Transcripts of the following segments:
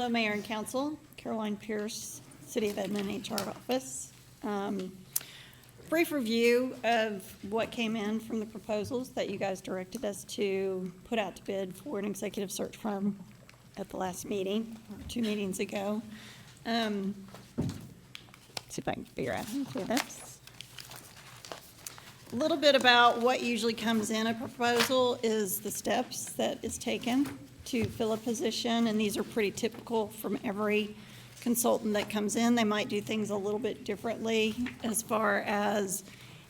Hello, Mayor and Council. Caroline Pierce, City of Edmond HR Office. Brief review of what came in from the proposals that you guys directed us to put out to bid for an executive search firm at the last meeting, or 2 meetings ago. See if I can figure out how to clear this. A little bit about what usually comes in a proposal is the steps that is taken to fill a position, and these are pretty typical from every consultant that comes in. They might do things a little bit differently as far as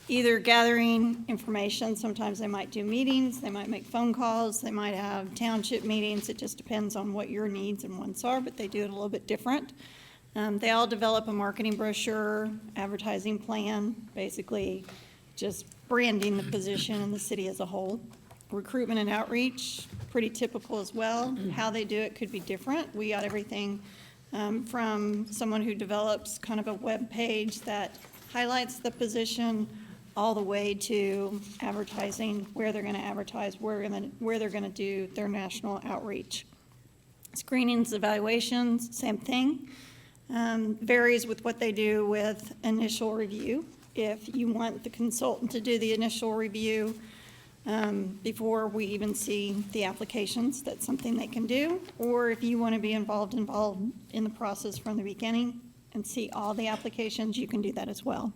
either gathering information. Sometimes they might do meetings, they might make phone calls, they might have township meetings. It just depends on what your needs and wants are, but they do it a little bit different. They all develop a marketing brochure, advertising plan, basically just branding the position and the city as a whole. Recruitment and outreach, pretty typical as well. How they do it could be different. We got everything from someone who develops kind of a web page that highlights the position all the way to advertising, where they're going to advertise, where they're going to do their national outreach. Screenings, evaluations, same thing. Varies with what they do with initial review. If you want the consultant to do the initial review before we even see the applications, that's something they can do. Or if you want to be involved in the process from the beginning and see all the applications, you can do that as well.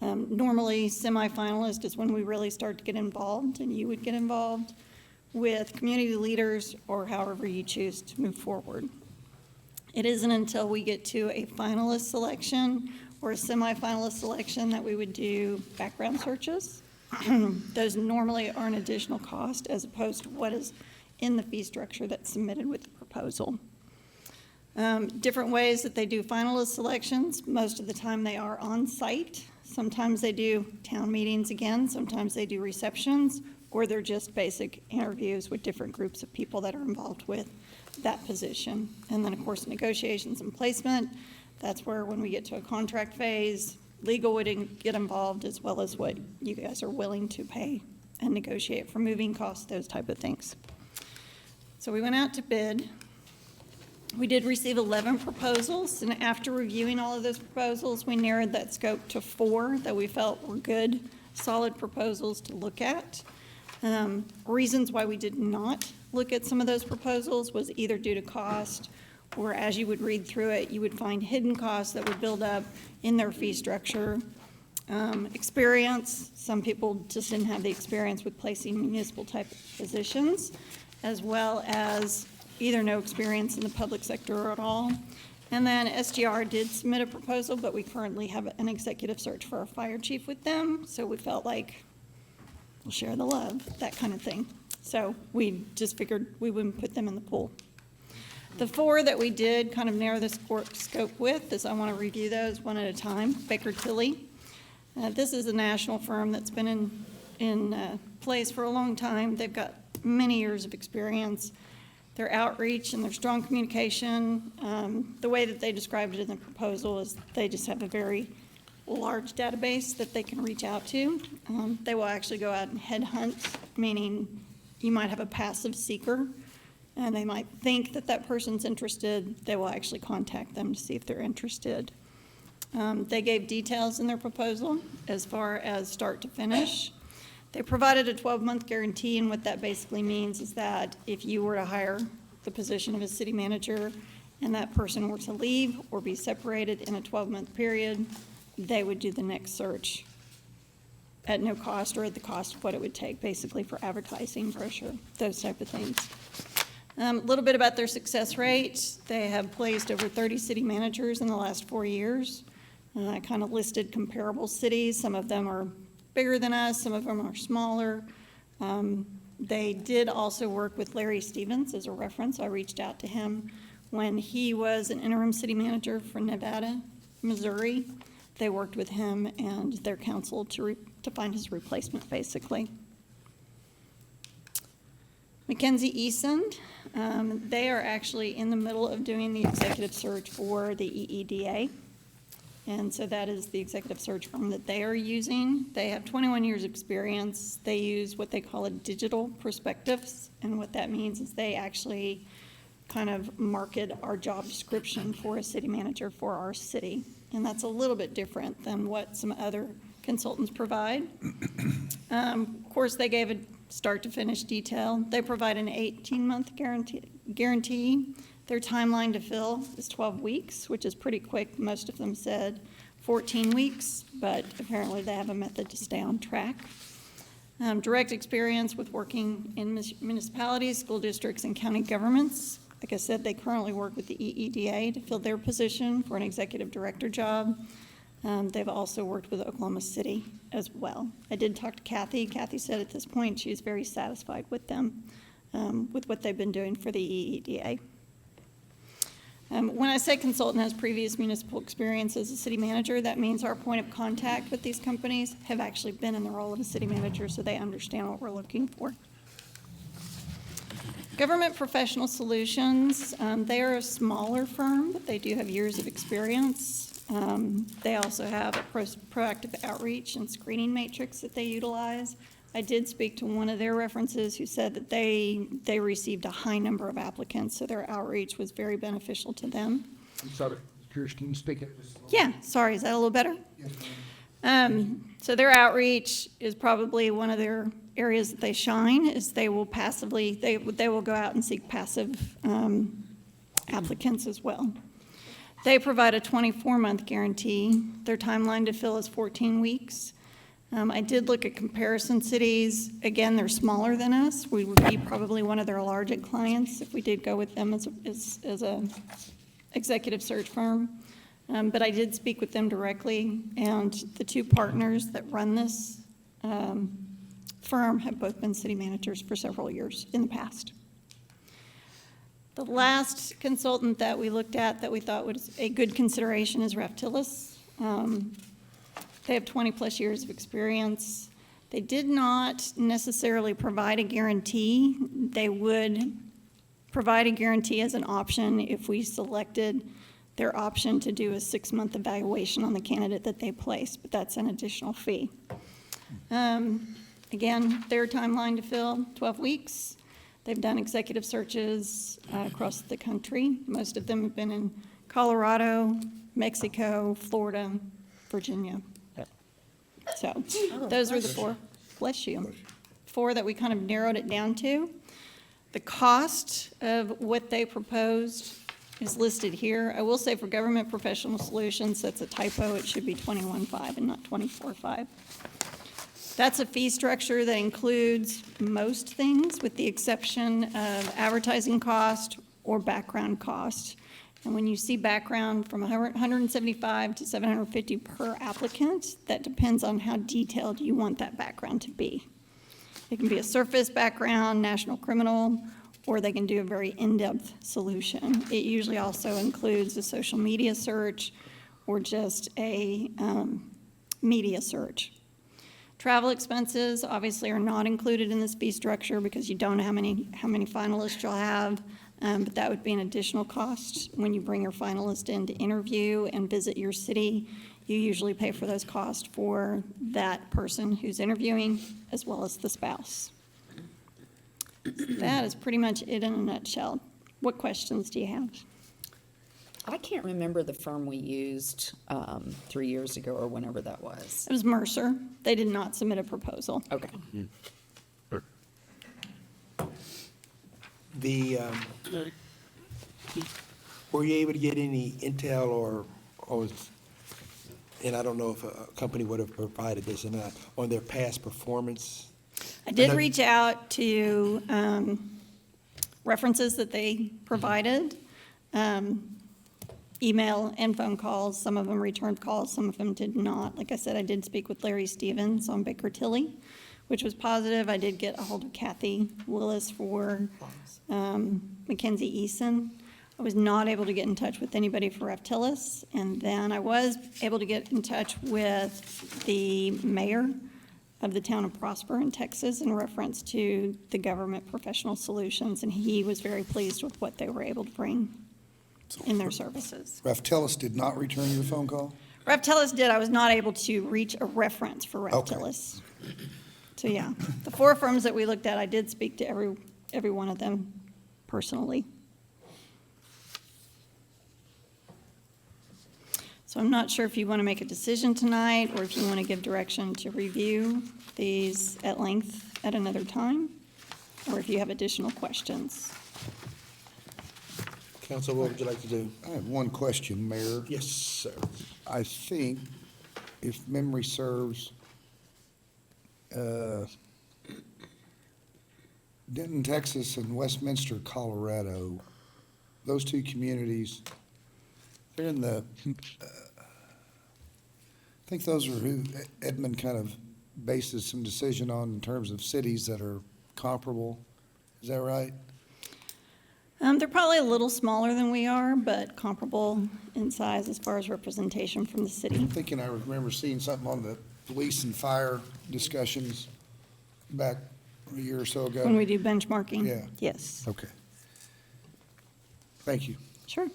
Normally, semifinalist is when we really start to get involved, and you would get involved with community leaders or however you choose to move forward. It isn't until we get to a finalist selection or a semifinalist selection that we would do background searches. Those normally are an additional cost as opposed to what is in the fee structure that's submitted with the proposal. Different ways that they do finalist selections. Most of the time they are on site. Sometimes they do town meetings again. Sometimes they do receptions, or they're just basic interviews with different groups of people that are involved with that position. And then, of course, negotiations and placement. That's where, when we get to a contract phase, legal would get involved, as well as what you guys are willing to pay and negotiate for moving costs, those type of things. So we went out to bid. We did receive 11 proposals, and after reviewing all of those proposals, we narrowed that scope to 4 that we felt were good, solid proposals to look at. Reasons why we did not look at some of those proposals was either due to cost, or as you would read through it, you would find hidden costs that would build up in their fee structure. Experience, some people just didn't have the experience with placing municipal type positions, as well as either no experience in the public sector at all. And then SGR did submit a proposal, but we currently have an executive search for our fire chief with them, so we felt like we'll share the love, that kind of thing. So we just figured we wouldn't put them in the pool. The 4 that we did kind of narrow the scope with is, I want to review those one at a time. Baker Tilly. This is a national firm that's been in place for a long time. They've got many years of experience. Their outreach and their strong communication, the way that they described it in the proposal is they just have a very large database that they can reach out to. They will actually go out and headhunt, meaning you might have a passive seeker, and they might think that that person's interested. They will actually contact them to see if they're interested. They gave details in their proposal as far as start to finish. They provided a 12-month guarantee, and what that basically means is that if you were to hire the position of a city manager and that person were to leave or be separated in a 12-month period, they would do the next search at no cost, or at the cost of what it would take basically for advertising, brochure, those type of things. A little bit about their success rate. They have placed over 30 city managers in the last 4 years. I kind of listed comparable cities. Some of them are bigger than us, some of them are smaller. They did also work with Larry Stevens as a reference. I reached out to him when he was an interim city manager for Nevada, Missouri. They worked with him and their council to find his replacement, basically. Mackenzie Easton, they are actually in the middle of doing the executive search for the EEDA. And so that is the executive search firm that they are using. They have 21 years experience. They use what they call a digital prospectus, and what that means is they actually kind of market our job description for a city manager for our city. And that's a little bit different than what some other consultants provide. Of course, they gave a start to finish detail. They provide an 18-month guarantee. Their timeline to fill is 12 weeks, which is pretty quick. Most of them said 14 weeks, but apparently they have a method to stay on track. Direct experience with working in municipalities, school districts, and county governments. Like I said, they currently work with the EEDA to fill their position for an executive director job. They've also worked with Oklahoma City as well. I did talk to Kathy. Kathy said at this point she's very satisfied with them, with what they've been doing for the EEDA. When I say consultant has previous municipal experience as a city manager, that means our point of contact with these companies have actually been in the role of a city manager, so they understand what we're looking for. Government Professional Solutions, they are a smaller firm, but they do have years of experience. They also have a proactive outreach and screening matrix that they utilize. I did speak to one of their references who said that they received a high number of applicants, so their outreach was very beneficial to them. I'm sorry, Kirsch, can you speak it? Yeah, sorry, is that a little better? Yes, ma'am. So their outreach is probably one of their areas that they shine, is they will passively, they will go out and seek passive applicants as well. They provide a 24-month guarantee. Their timeline to fill is 14 weeks. I did look at comparison cities. Again, they're smaller than us. We would be probably one of their larger clients if we did go with them as a executive search firm. But I did speak with them directly, and the two partners that run this firm have both been city managers for several years in the past. The last consultant that we looked at that we thought was a good consideration is Raftelis. They have 20-plus years of experience. They did not necessarily provide a guarantee. They would provide a guarantee as an option if we selected their option to do a 6-month evaluation on the candidate that they place, but that's an additional fee. Again, their timeline to fill, 12 weeks. They've done executive searches across the country. Most of them have been in Colorado, Mexico, Florida, Virginia. So those are the four, bless you, four that we kind of narrowed it down to. The cost of what they proposed is listed here. I will say for Government Professional Solutions, that's a typo. It should be 21.5 and not 24.5. That's a fee structure that includes most things with the exception of advertising cost or background cost. And when you see background from $175 to $750 per applicant, that depends on how detailed you want that background to be. It can be a surface background, national criminal, or they can do a very in-depth solution. It usually also includes a social media search or just a media search. Travel expenses obviously are not included in this fee structure because you don't know how many finalists you'll have. But that would be an additional cost. When you bring your finalist in to interview and visit your city, you usually pay for those costs for that person who's interviewing as well as the spouse. That is pretty much it in a nutshell. What questions do you have? I can't remember the firm we used 3 years ago or whenever that was. It was Mercer. They did not submit a proposal. Okay. Were you able to get any intel or and I don't know if a company would have provided this or not, on their past performance? I did reach out to references that they provided, email and phone calls. Some of them returned calls, some of them did not. Like I said, I did speak with Larry Stevens on Baker Tilly, which was positive. I did get a hold of Kathy Willis for Mackenzie Eason. I was not able to get in touch with anybody for Raftelis, and then I was able to get in touch with the mayor of the town of Prosper in Texas in reference to the Government Professional Solutions, and he was very pleased with what they were able to bring in their services. Raftelis did not return your phone call? Raftelis did. I was not able to reach a reference for Raftelis. Okay. So yeah, the four firms that we looked at, I did speak to every one of them personally. So I'm not sure if you want to make a decision tonight, or if you want to give direction to review these at length at another time, or if you have additional questions. Council, what would you like to do? I have one question, Mayor. Yes, sir. I think, if memory serves, Denton, Texas and Westminster, Colorado, those two communities, they're in the, I think those are who Edmond kind of bases some decision on in terms of cities that are comparable. Is that right? They're probably a little smaller than we are, but comparable in size as far as representation from the city. I'm thinking I remember seeing something on the police and fire discussions back a year or so ago. When we do benchmarking? Yeah. Yes, Okay. Thank you. sure.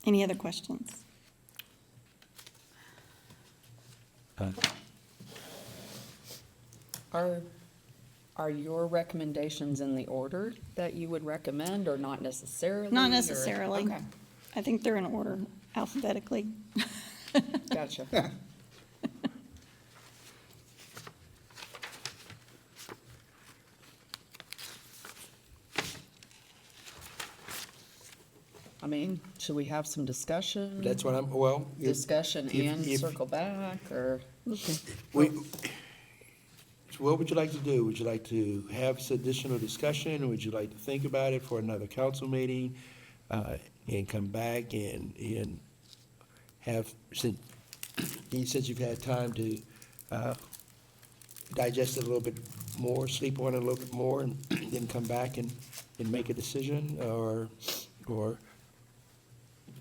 Any other questions? Are your recommendations in the order that you would recommend, or not necessarily? Not or- necessarily. Okay, I think they're in order alphabetically. gotcha. I mean, should we have some discussion? That's what I'm, well. if- Discussion if- and if- circle back, or? We, so what would you like to do? Would you like to have some additional discussion, or would you like to think about it for another council meeting, and come back and have, since you've had time to, digest it a little bit more, sleep on it a little bit more, and then come back and make a decision, or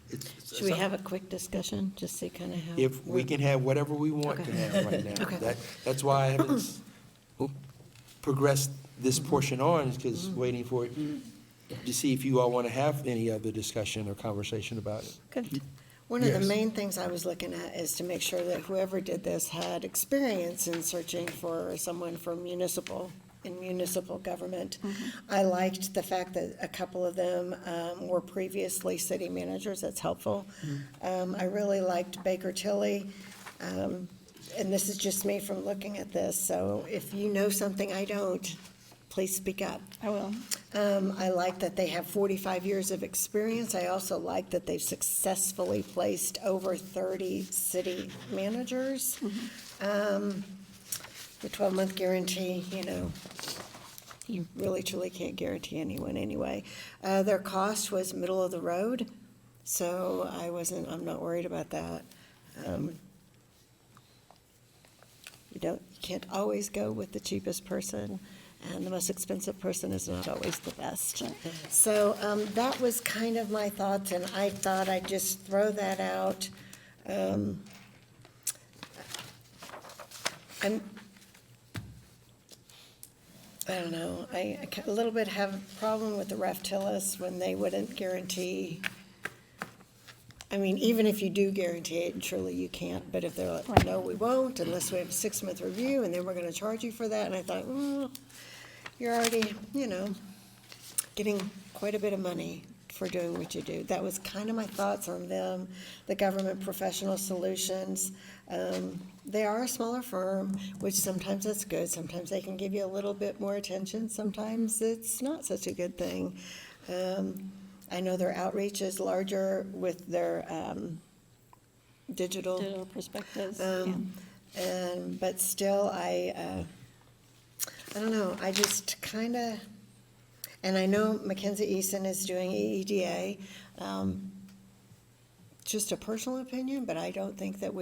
it's. Should we have a quick discussion, just to kind of have? If we can have whatever we want to Okay. have right now. Okay. That's why I haven't progressed this portion on, is because waiting for it to see if you all want to have any other discussion or conversation about it. Good. One of the Yes. main things I was looking at is to make sure that whoever did this had experience in searching for someone from municipal government. I liked the fact that a couple of them were previously city managers. That's helpful. I really liked Baker Tilly. And this is just me from looking at this, so if you know something I don't, please speak up. I will. I like that they have 45 years of experience. I also like that they've successfully placed over 30 city managers. The 12-month guarantee, you really truly can't guarantee anyone anyway. Their cost was middle of the road, so I'm not worried about that. You can't always go with the cheapest person, and the most expensive person is not always the best. So that was kind of my thoughts, and I thought I'd just throw that out. I don't know, I a little bit have a problem with the Raftelis when they wouldn't guarantee. I mean, even if you do guarantee it, and surely you can't, but if they're like, no, we won't unless we have a 6-month review, and then we're gonna charge you for that, and I thought, well, you're already, getting quite a bit of money for doing what you do. That was kind of my thoughts on them. The Government Professional Solutions, they are a smaller firm, which sometimes that's good. Sometimes they can give you a little bit more attention. Sometimes it's not such a good thing. I know their outreach is larger with their digital. Digital perspectives, yeah. But still, I don't know, I just kind of, and I know Mackenzie Easton is doing EEDA. Just a personal opinion, but I don't think that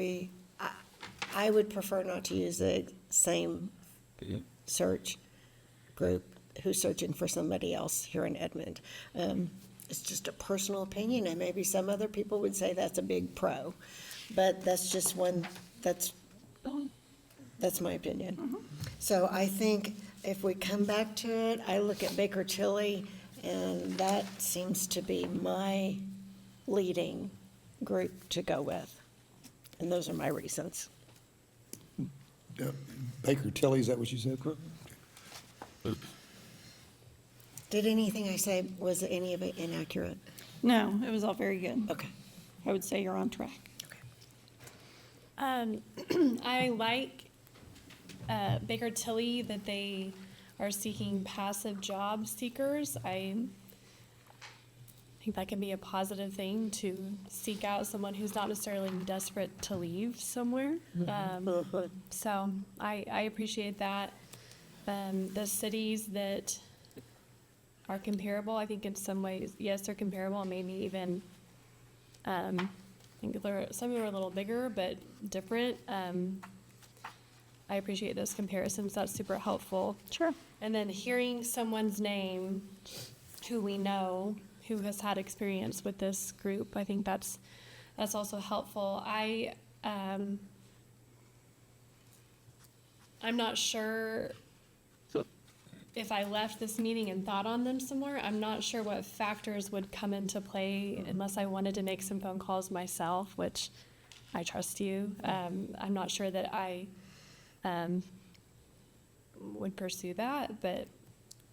I would prefer not to use the same search group who's searching for somebody else here in Edmond. It's just a personal opinion, and maybe some other people would say that's a big pro, but that's just that's my opinion. So I think if we come back to it, I look at Baker Tilly, and that seems to be my leading group to go with. And those are my reasons. Baker Tilly, is that what you said? Did anything I say, was any of it inaccurate? No, it was all very good. Okay. I would say you're on track. I like Baker Tilly that they are seeking passive job seekers. I think that can be a positive thing to seek out someone who's not necessarily desperate to leave somewhere. So I appreciate that. The cities that are comparable, I think in some ways, yes, they're comparable, and maybe even, I think some of them are a little bigger, but different. I appreciate those comparisons. That's super helpful. Sure. And then hearing someone's name who we know, who has had experience with this group, I think that's also helpful. I'm not sure if I left this meeting and thought on them some more. I'm not sure what factors would come into play unless I wanted to make some phone calls myself, which I trust you. I'm not sure that I would pursue that, but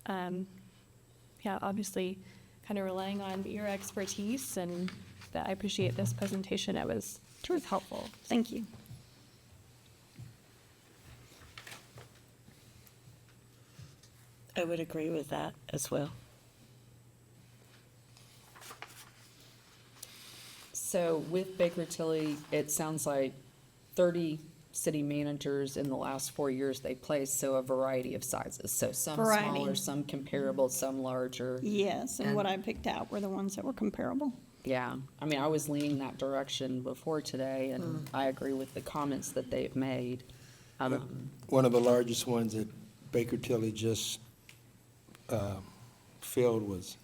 yeah, obviously kind of relying on your expertise, and that I appreciate this presentation. It was helpful. Thank you. I would agree with that as well. So with Baker Tilly, it sounds like 30 city managers in the last 4 years they placed, so a variety of sizes. So some Variety. smaller, some comparable, some larger. Yes, and And- what I picked out were the ones that were comparable. Yeah, I mean, I was leaning that direction before today, and I agree with the comments that they've made. One of the largest ones that Baker Tilly just filled was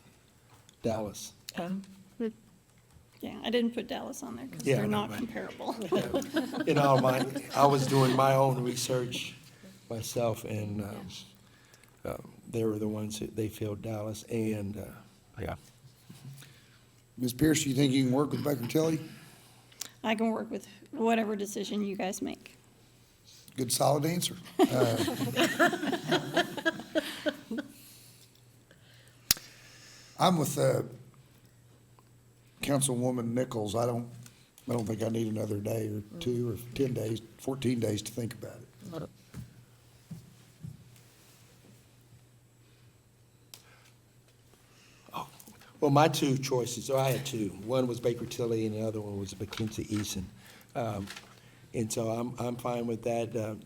Dallas. Yeah, I didn't put Dallas on there because Yeah, I they're know, not but- comparable. In all I was doing my own research myself, and they were the ones that they filled Dallas, and yeah. Ms. Pierce, you think you can work with Baker Tilly? I can work with whatever decision you guys make. Good, solid answer. I'm with Councilwoman Nichols. I don't think I need another day or 2 or 10 days, 14 days to think about it. Well, my two choices, so I had two. One was Baker Tilly and the other one was McKinsey Eason. And so I'm fine with that.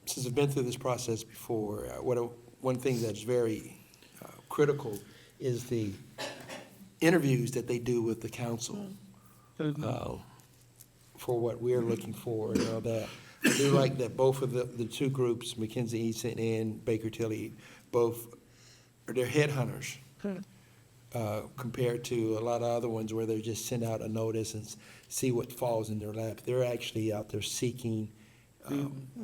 Since I've been through this process before, one thing that's very critical is the interviews that they do with the council for what we're looking for and all that. I do like that both of the two groups, McKinsey Eason and Baker Tilly, both they're headhunters compared to a lot of other ones where they just send out a notice and see what falls in their lap. They're actually out there seeking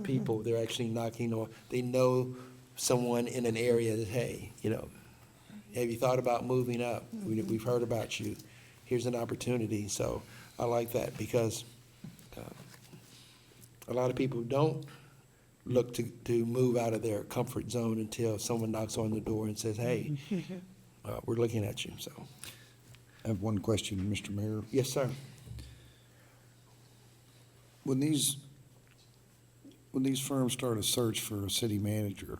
people. They're actually knocking on. They know someone in an area that, hey, have you thought about moving up? We've heard about you. Here's an opportunity. So I like that because a lot of people don't look to move out of their comfort zone until someone knocks on the door and says, hey, we're looking at you. So, I have one question, Mr. Mayor. yes, sir. When these firms start a search for a city manager,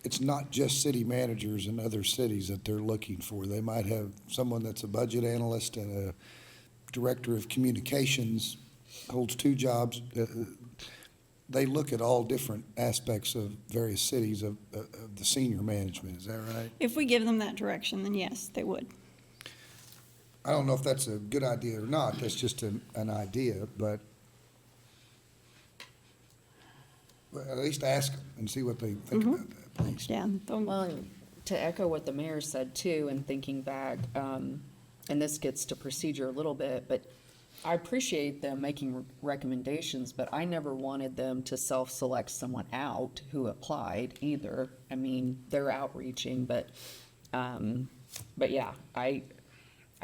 it's not just city managers in other cities that they're looking for. They might have someone that's a budget analyst and a director of communications, holds 2 jobs. They look at all different aspects of various cities of the senior management. Is that right? If we give them that direction, then yes, they would. I don't know if that's a good idea or not. That's just an idea, but at least ask them and see what they think about that, please. Yeah. Well, and to echo what the mayor said too, and thinking back, and this gets to procedure a little bit, but I appreciate them making recommendations, but I never wanted them to self-select someone out who applied either. I mean, they're outreaching, but yeah, I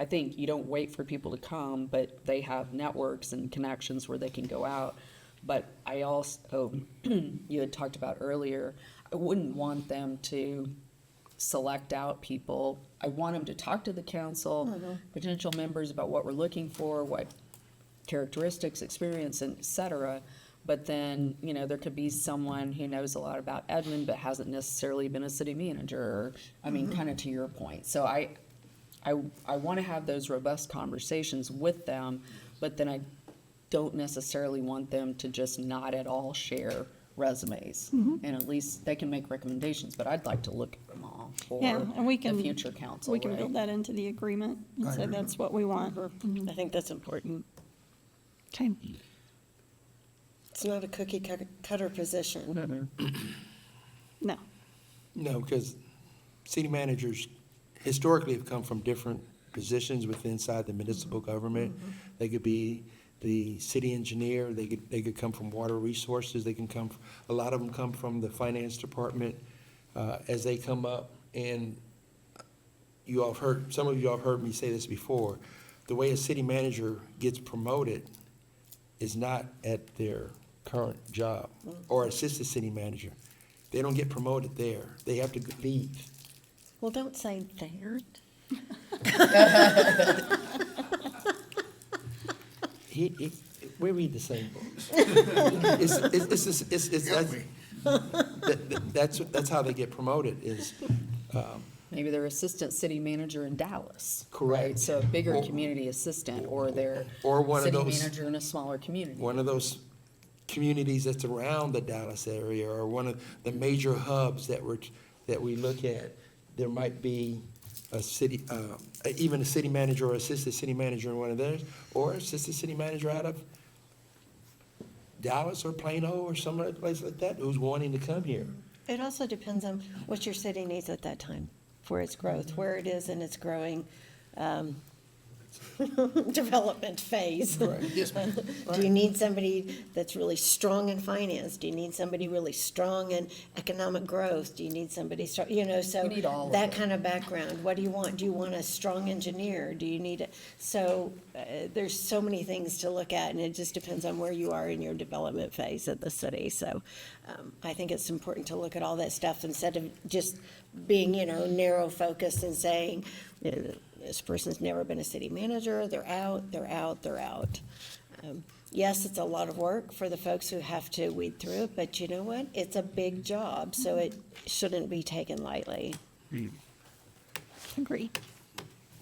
think you don't wait for people to come, but they have networks and connections where they can go out. But I also, you had talked about earlier, I wouldn't want them to select out people. I want them to talk to the council, potential members about what we're looking for, what characteristics, experience, and et cetera. But then, you know, there could be someone who knows a lot about Edmond but hasn't necessarily been a city manager, or, I mean, kind of to your point. So I want to have those robust conversations with them, but then I don't necessarily want them to just not at all share resumes. And at least they can make recommendations, but I'd like to look at them all for Yeah, and we the can. future council, We can right? build that into the agreement and say that's what we want. I think that's important. Okay. It's not a cookie cutter position. No. No, because city managers historically have come from different positions inside the municipal government. They could be the city engineer, they could come from water resources, they can come, a lot of them come from the finance department, as they come up. And you all have heard, some of you all have heard me say this before, the way a city manager gets promoted is not at their current job, or assistant city manager. They don't get promoted there, they have to leave. Well, don't say there. We read the same books. That's how they get promoted is, Maybe they're assistant city manager in Dallas. Correct. Right? So a bigger Or- community assistant, or they're or one of city those, manager in a smaller community. one of those communities that's around the Dallas area, or one of the major hubs that we look at. There might be a city, even a city manager or assistant city manager in one of theirs, or assistant city manager out of Dallas or Plano or some other place like that who's wanting to come here. It also depends on what your city needs at that time for its growth, where it is in its growing development phase. Yes, ma'am. Do you need somebody that's really strong in finance? Do you need somebody really strong in economic growth? Do you need somebody strong, so We need all of that it. kind of background. What do you want? Do you want a strong engineer? Do you need there's so many things to look at, and it just depends on where you are in your development phase of the city. So I think it's important to look at all that stuff instead of just being, narrow focused and saying, this person's never been a city manager, they're out. Yes, it's a lot of work for the folks who have to weed through it, but you know what? It's a big job, so it shouldn't be taken lightly. Agree.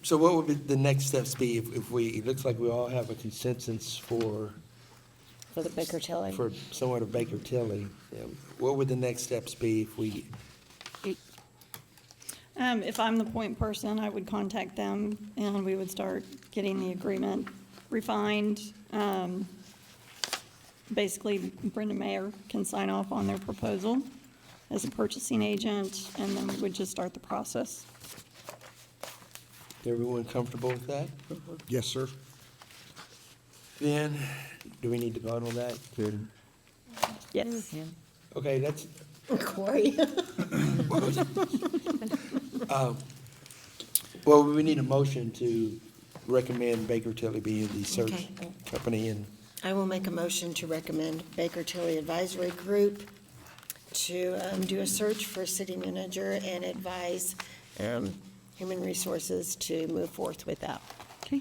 So what would be the next steps be if it looks like we all have a consensus for For the Baker Tilly. somewhat of Baker Tilly? What would the next steps be if we, If I'm the point person, I would contact them and we would start getting the agreement refined. Basically, Brenda Mayer can sign off on their proposal as a purchasing agent, and then we would just start the process. everyone comfortable with that? Yes, sir. Then, do we need to vote on that? Yes. Okay, that's, Corey. well, we need a motion to recommend Baker Tilly being the search Okay. company, and I will make a motion to recommend Baker Tilly Advisory Group to do a search for city manager and advise Human Resources to move forth with that. Okay.